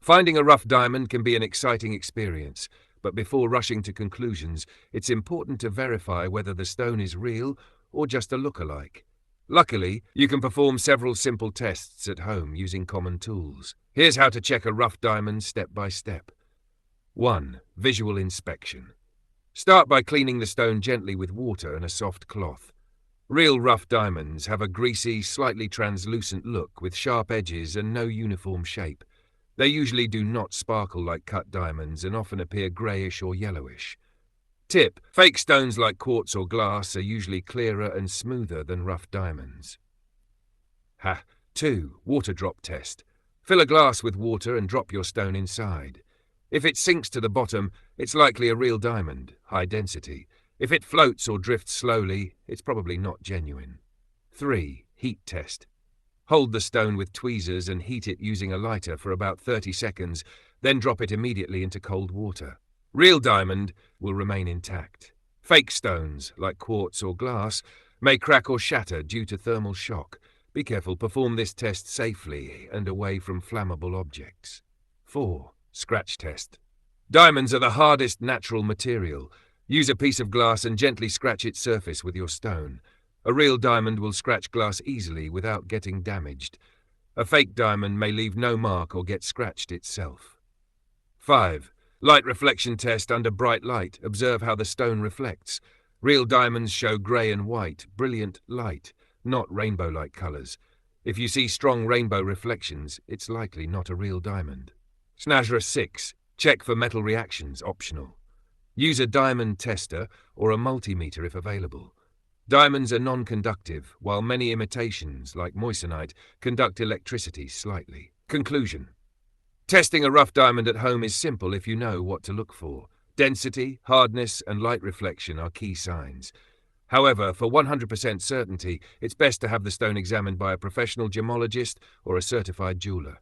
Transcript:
Finding a rough diamond can be an exciting experience, but before rushing to conclusions, it's important to verify whether the stone is real or just a look-alike. Luckily, you can perform several simple tests at home using common tools. Here's how to check a rough diamond step by step. 1. Visual inspection. Start by cleaning the stone gently with water and a soft cloth. Real rough diamonds have a greasy, slightly translucent look with sharp edges and no uniform shape. They usually do not sparkle like cut diamonds and often appear greyish or yellowish. Tip: fake stones like quartz or glass are usually clearer and smoother than rough diamonds. 2. Water drop test. Fill a glass with water and drop your stone inside. If it sinks to the bottom, it's likely a real diamond, high density. If it floats or drifts slowly, it's probably not genuine. 3. Heat test. Hold the stone with tweezers and heat it using a lighter for about 30 seconds, then drop it immediately into cold water. Real diamond will remain intact. Fake stones, like quartz or glass, may crack or shatter due to thermal shock. Be careful, perform this test safely and away from flammable objects. 4. Scratch test. Diamonds are the hardest natural material. Use a piece of glass and gently scratch its surface with your stone. A real diamond will scratch glass easily without getting damaged. A fake diamond may leave no mark or get scratched itself. 5. Light reflection test under bright light. Observe how the stone reflects. Real diamonds show grey and white, brilliant light, not rainbow-like colours. If you see strong rainbow reflections, it's likely not a real diamond. Snazra 6. Check for metal reactions, optional. Use a diamond tester or a multimeter if available. Diamonds are non-conductive, while many imitations, like moissanite, conduct electricity slightly. Conclusion. Testing a rough diamond at home is simple if you know what to look for. Density, hardness, and light reflection are key signs. However, for 100% certainty, it's best to have the stone examined by a professional gemologist or a certified jeweler.